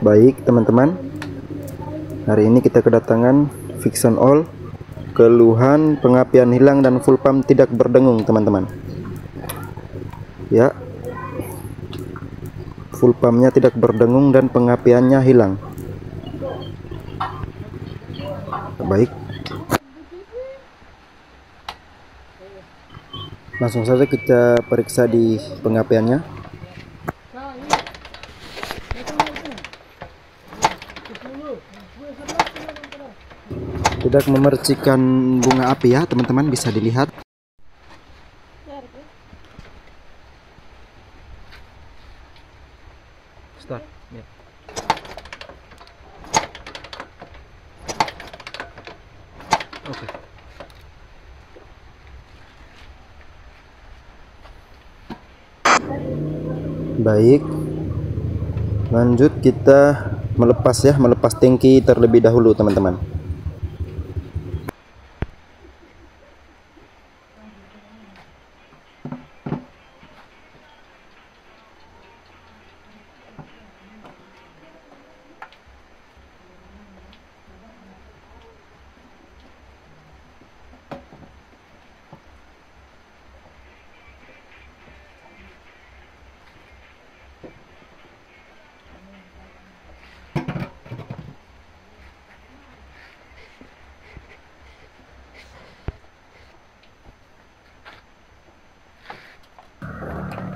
Baik teman-teman, hari ini kita kedatangan Fiction All, keluhan pengapian hilang dan full pump tidak berdengung teman-teman. Ya, full pumpnya tidak berdengung dan pengapiannya hilang. Baik, langsung saja kita periksa di pengapiannya. Tidak memercikan bunga api ya teman-teman, bisa dilihat. Start ya. Oke. Baik, lanjut kita melepas tangki terlebih dahulu teman-teman.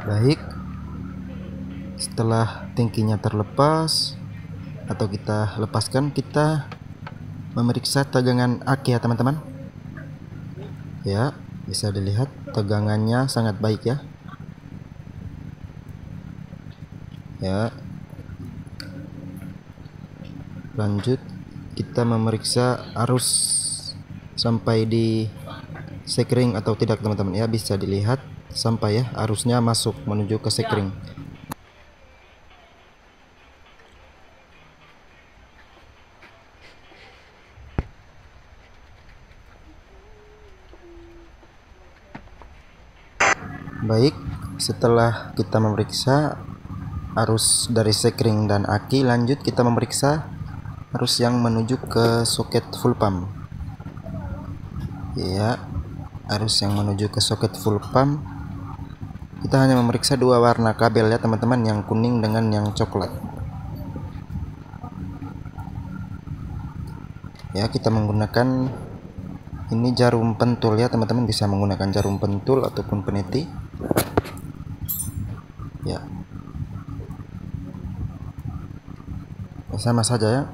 Baik, setelah tangkinya terlepas atau kita lepaskan, kita memeriksa tegangan aki ya teman-teman. Ya, bisa dilihat tegangannya sangat baik ya. Ya, lanjut kita memeriksa arus sampai di sekring atau tidak teman-teman ya. Bisa dilihat sampai ya, arusnya masuk menuju ke sekring. Baik, setelah kita memeriksa arus dari sekring dan aki, lanjut kita memeriksa arus yang menuju ke soket full pump. Ya, arus yang menuju ke soket full pump, kita hanya memeriksa dua warna kabel ya teman-teman, yang kuning dengan yang coklat. Ya, kita menggunakan ini jarum pentul ya teman-teman, bisa menggunakan jarum pentul ataupun peniti. Ya, sama saja ya.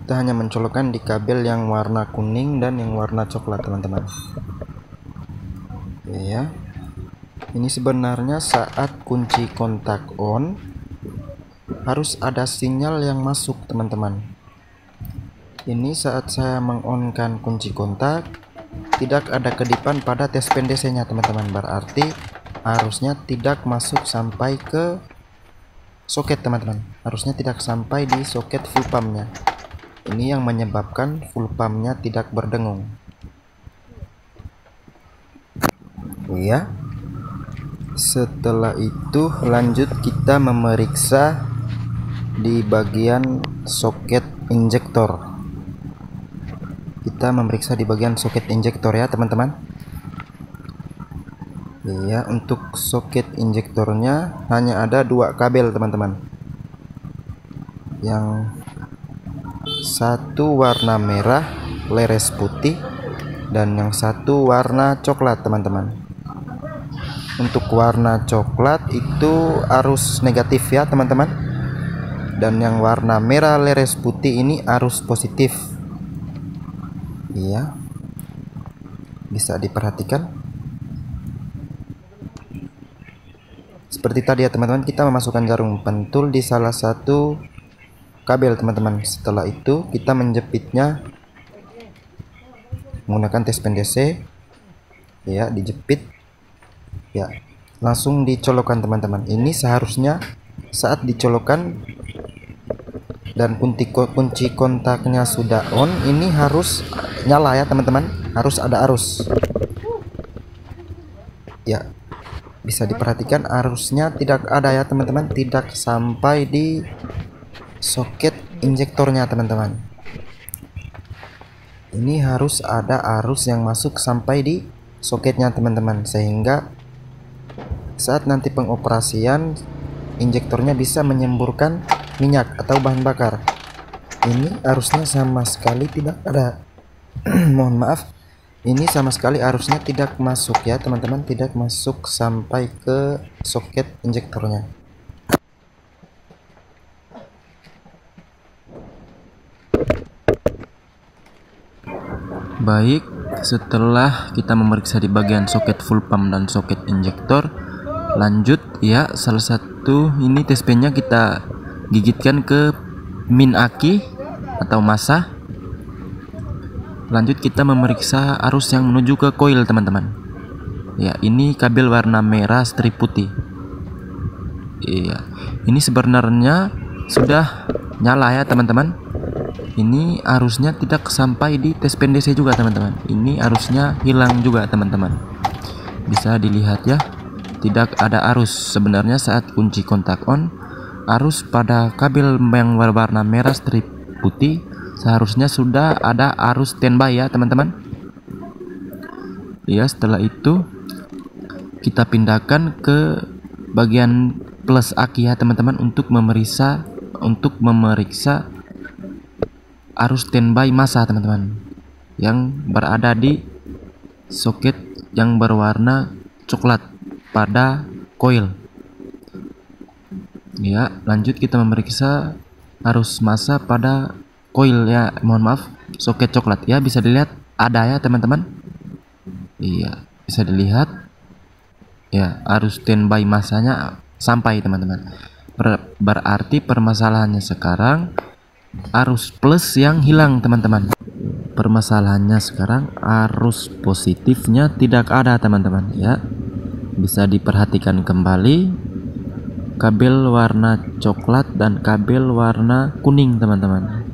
Kita hanya mencolokkan di kabel yang warna kuning dan yang warna coklat teman-teman. Ya, ini sebenarnya saat kunci kontak on harus ada sinyal yang masuk teman-teman. Ini saat saya mengonkan kunci kontak, tidak ada kedipan pada tespen DC nya teman-teman, berarti arusnya tidak masuk sampai ke soket teman-teman, arusnya tidak sampai di soket full pumpnya. Ini yang menyebabkan full pumpnya tidak berdengung. Ya, setelah itu lanjut kita memeriksa di bagian soket injektor. Kita memeriksa di bagian soket injektor ya teman-teman. Ya, untuk soket injektornya hanya ada dua kabel teman-teman, yang satu warna merah leres putih dan yang satu warna coklat teman-teman. Untuk warna coklat itu arus negatif ya teman-teman, dan yang warna merah leres putih ini arus positif. Iya, bisa diperhatikan seperti tadi ya teman-teman. Kita memasukkan jarum pentul di salah satu kabel teman-teman. Setelah itu kita menjepitnya menggunakan tespen DC. Ya, dijepit. Ya, langsung dicolokkan teman-teman. Ini seharusnya saat dicolokkan dan kunci kontaknya sudah on, ini harus nyala ya teman-teman, harus ada arus. Ya, bisa diperhatikan arusnya tidak ada ya teman-teman, tidak sampai di soket injektornya teman-teman. Ini harus ada arus yang masuk sampai di soketnya teman-teman, sehingga saat nanti pengoperasian injektornya bisa menyemburkan minyak atau bahan bakar. Ini arusnya sama sekali tidak ada. Mohon maaf, ini sama sekali arusnya tidak masuk ya teman-teman, tidak masuk sampai ke soket injektornya. Baik, setelah kita memeriksa di bagian soket full pump dan soket injektor, lanjut ya, salah satu ini tes pennya kita gigitkan ke min aki atau masa. Lanjut kita memeriksa arus yang menuju ke koil teman-teman. Ya, ini kabel warna merah strip putih. Iya, ini sebenarnya sudah nyala ya teman-teman. Ini arusnya tidak sampai di tes pen DC juga teman-teman. Ini arusnya hilang juga teman-teman. Bisa dilihat ya, tidak ada arus sebenarnya saat kunci kontak on. Arus pada kabel yang berwarna merah strip putih seharusnya sudah ada arus standby ya teman-teman. Ya, setelah itu kita pindahkan ke bagian plus aki ya teman-teman untuk memeriksa arus standby massa teman-teman yang berada di soket yang berwarna coklat pada coil. Ya, lanjut kita memeriksa arus massa pada coil ya, mohon maaf, soket coklat ya, bisa dilihat ada ya teman-teman. Iya, bisa dilihat ya, arus standby massanya sampai teman-teman. Berarti permasalahannya sekarang arus plus yang hilang teman-teman. Permasalahannya sekarang arus positifnya tidak ada teman-teman ya. Bisa diperhatikan kembali kabel warna coklat dan kabel warna kuning teman-teman.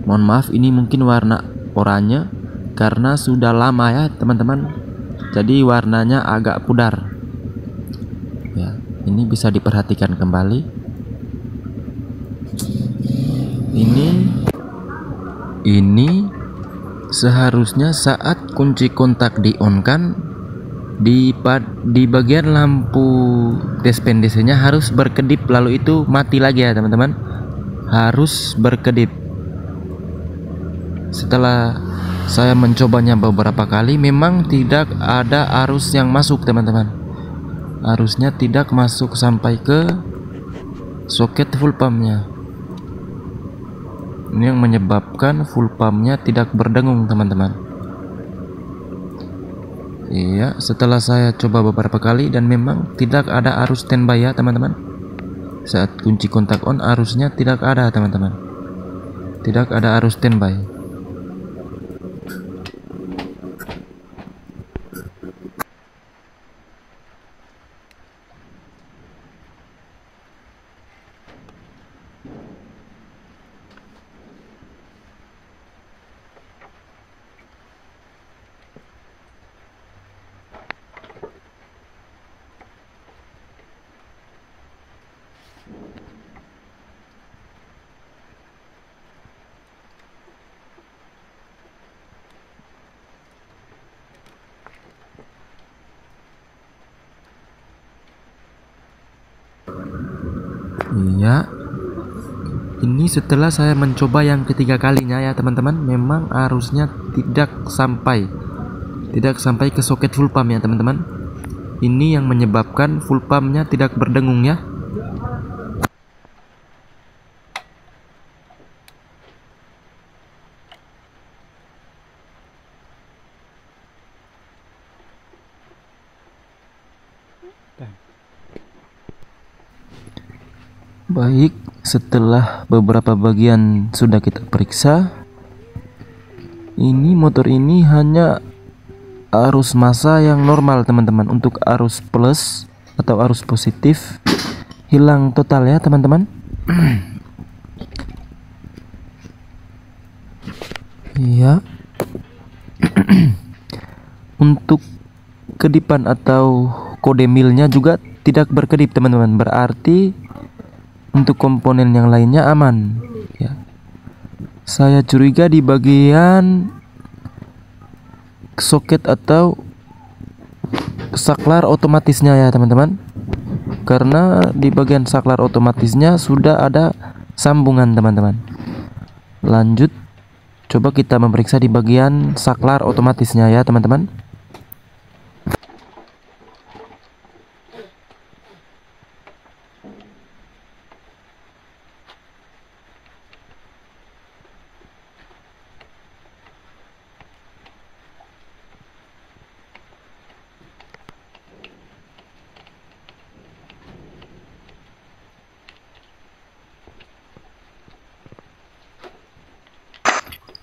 Mohon maaf, ini mungkin warna oranye karena sudah lama ya teman-teman, jadi warnanya agak pudar ya. Ini bisa diperhatikan kembali. Ini seharusnya saat kunci kontak di on kan, di bagian lampu tes pen DC nya harus berkedip, lalu itu mati lagi ya teman-teman, harus berkedip. Setelah saya mencobanya beberapa kali, memang tidak ada arus yang masuk teman-teman. Arusnya tidak masuk sampai ke soket full pumpnya. Ini yang menyebabkan full pumpnya tidak berdengung teman-teman. Iya, setelah saya coba beberapa kali dan memang tidak ada arus standby ya teman-teman. Saat kunci kontak on arusnya tidak ada teman-teman, tidak ada arus standby. Iya, ini setelah saya mencoba yang ketiga kalinya ya teman-teman, memang arusnya tidak sampai ke soket full pump ya teman-teman. Ini yang menyebabkan full pumpnya tidak berdengung ya. Baik, setelah beberapa bagian sudah kita periksa, ini motor ini hanya arus massa yang normal teman-teman. Untuk arus plus atau arus positif hilang total ya teman-teman. Iya. Untuk kedipan atau kode milnya juga tidak berkedip teman-teman, berarti untuk komponen yang lainnya aman ya. Saya curiga di bagian soket atau saklar otomatisnya ya teman-teman, karena di bagian saklar otomatisnya sudah ada sambungan teman-teman. Lanjut, coba kita memeriksa di bagian saklar otomatisnya ya teman-teman.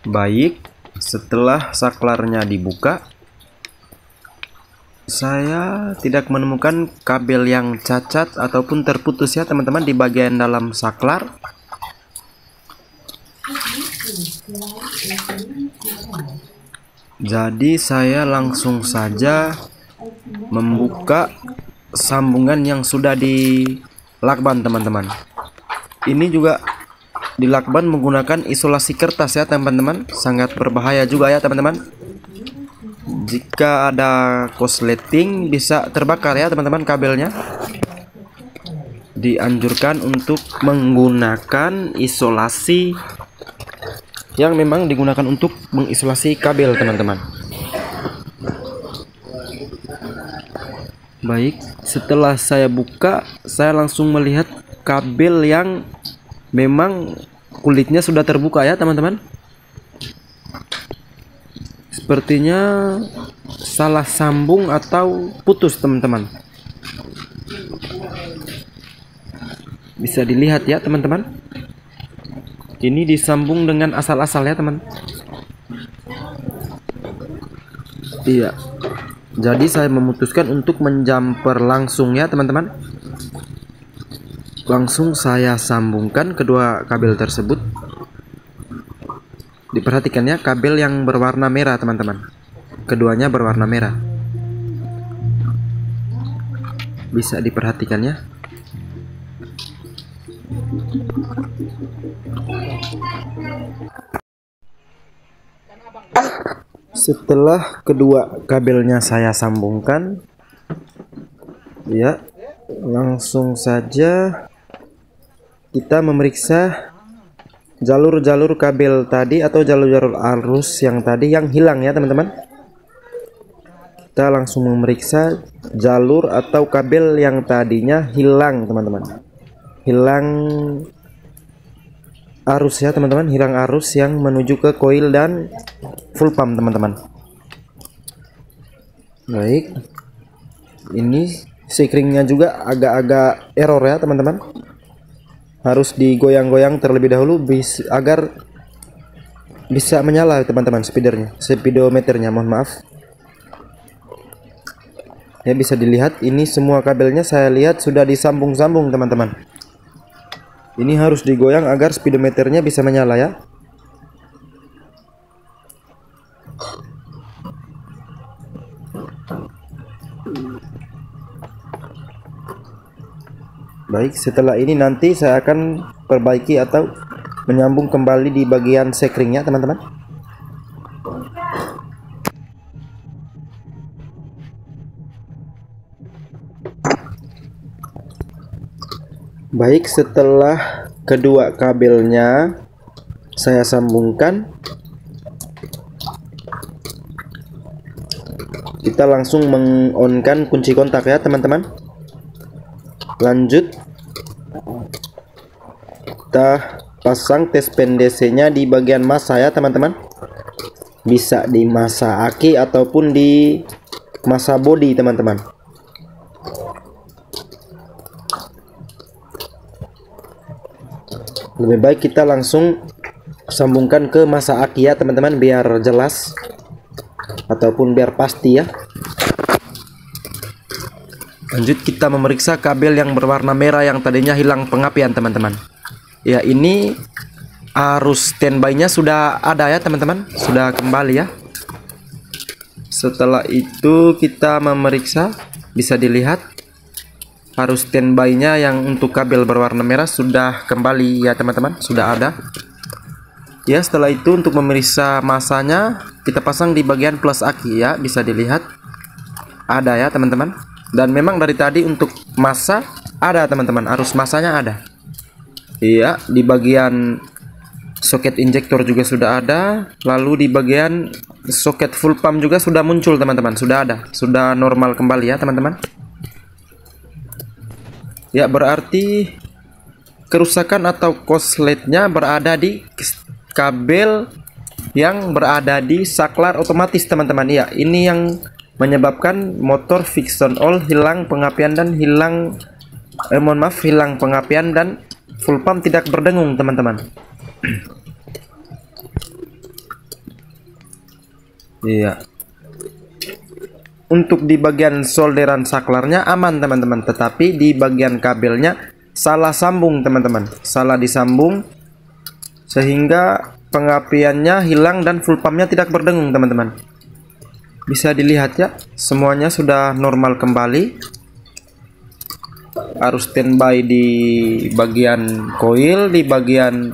Baik, setelah saklarnya dibuka, saya tidak menemukan kabel yang cacat ataupun terputus ya teman-teman di bagian dalam saklar. Jadi saya langsung saja membuka sambungan yang sudah dilakban teman-teman. Ini juga dilakban menggunakan isolasi kertas ya teman-teman, sangat berbahaya juga ya teman-teman. Jika ada korsleting bisa terbakar ya teman-teman kabelnya. Dianjurkan untuk menggunakan isolasi yang memang digunakan untuk mengisolasi kabel teman-teman. Baik, setelah saya buka, saya langsung melihat kabel yang memang kulitnya sudah terbuka ya teman-teman. Sepertinya salah sambung atau putus teman-teman. Bisa dilihat ya teman-teman. Ini disambung dengan asal-asal ya teman. Iya. Jadi saya memutuskan untuk menjumper langsung ya teman-teman. Langsung saya sambungkan kedua kabel tersebut. Diperhatikan ya, kabel yang berwarna merah teman-teman. Keduanya berwarna merah. Bisa diperhatikan ya. Setelah kedua kabelnya saya sambungkan, ya, langsung saja kita memeriksa jalur-jalur kabel tadi atau jalur-jalur arus yang tadi yang hilang ya teman-teman. Kita langsung memeriksa jalur atau kabel yang tadinya hilang teman-teman. Hilang arus ya teman-teman, hilang arus yang menuju ke koil dan full pump teman-teman. Baik, ini sikringnya juga agak-agak error ya teman-teman. Harus digoyang-goyang terlebih dahulu agar bisa menyala teman-teman speedometernya, mohon maaf. Ya, bisa dilihat ini semua kabelnya saya lihat sudah disambung-sambung teman-teman. Ini harus digoyang agar speedometernya bisa menyala ya. Baik, setelah ini nanti saya akan perbaiki atau menyambung kembali di bagian sekringnya teman-teman. Baik, setelah kedua kabelnya saya sambungkan, kita langsung mengonkan kunci kontak ya teman-teman. Lanjut, kita pasang tes pen DC nya di bagian massa ya teman-teman. Bisa di massa aki ataupun di massa body teman-teman. Lebih baik kita langsung sambungkan ke massa aki ya teman-teman, biar jelas ataupun biar pasti ya. Lanjut, kita memeriksa kabel yang berwarna merah yang tadinya hilang pengapian teman-teman. Ya, ini arus standby-nya sudah ada ya teman-teman, sudah kembali ya. Setelah itu kita memeriksa bisa dilihat arus standby-nya yang untuk kabel berwarna merah sudah kembali ya teman-teman, sudah ada. Ya, setelah itu untuk memeriksa masanya kita pasang di bagian plus aki ya, bisa dilihat ada ya teman-teman. Dan memang dari tadi untuk masa ada teman-teman, arus masanya ada. Iya, di bagian soket injektor juga sudah ada, lalu di bagian soket full pump juga sudah muncul teman-teman, sudah ada, sudah normal kembali ya teman-teman. Ya, berarti kerusakan atau korsletnya berada di kabel yang berada di saklar otomatis teman-teman. Ya, ini yang menyebabkan motor friction oil hilang pengapian dan hilang hilang pengapian dan full pump tidak berdengung teman-teman. Iya. Untuk di bagian solderan saklarnya aman teman-teman, tetapi di bagian kabelnya salah sambung teman-teman, salah disambung sehingga pengapiannya hilang dan full pumpnya tidak berdengung teman-teman. Bisa dilihat ya, semuanya sudah normal kembali. Arus standby di bagian coil, di bagian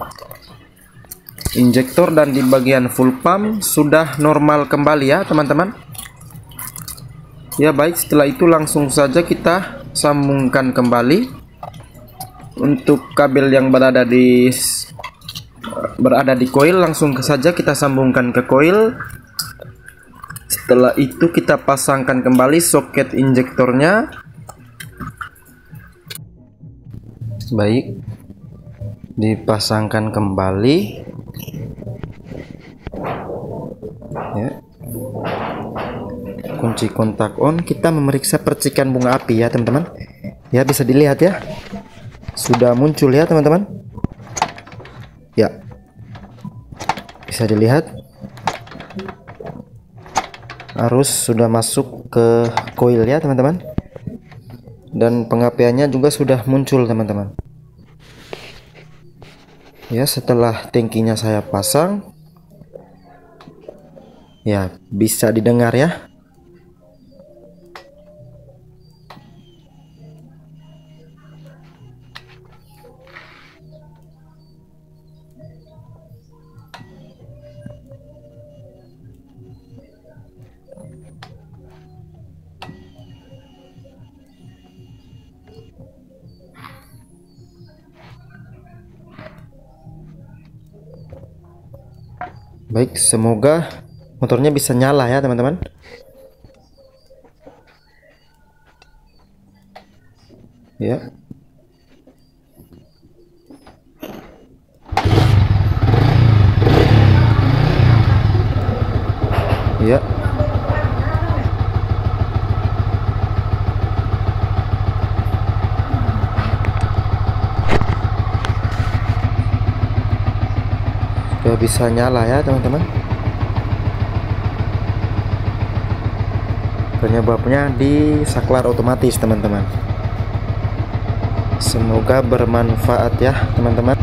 injektor dan di bagian full pump sudah normal kembali ya teman-teman. Ya baik, setelah itu langsung saja kita sambungkan kembali. Untuk kabel yang berada di coil langsung saja kita sambungkan ke coil. Setelah itu kita pasangkan kembali soket injektornya. Baik, dipasangkan kembali ya. Kunci kontak on, kita memeriksa percikan bunga api ya teman-teman. Ya, bisa dilihat ya, sudah muncul ya teman-teman. Ya, bisa dilihat arus sudah masuk ke coil ya teman-teman, dan pengapiannya juga sudah muncul teman-teman. Ya, setelah tangkinya saya pasang, ya bisa didengar ya. Baik, semoga motornya bisa nyala ya teman-teman. Ya. Ya. Sudah bisa nyala ya teman-teman. Penyebabnya di saklar otomatis teman-teman. Semoga bermanfaat ya teman-teman.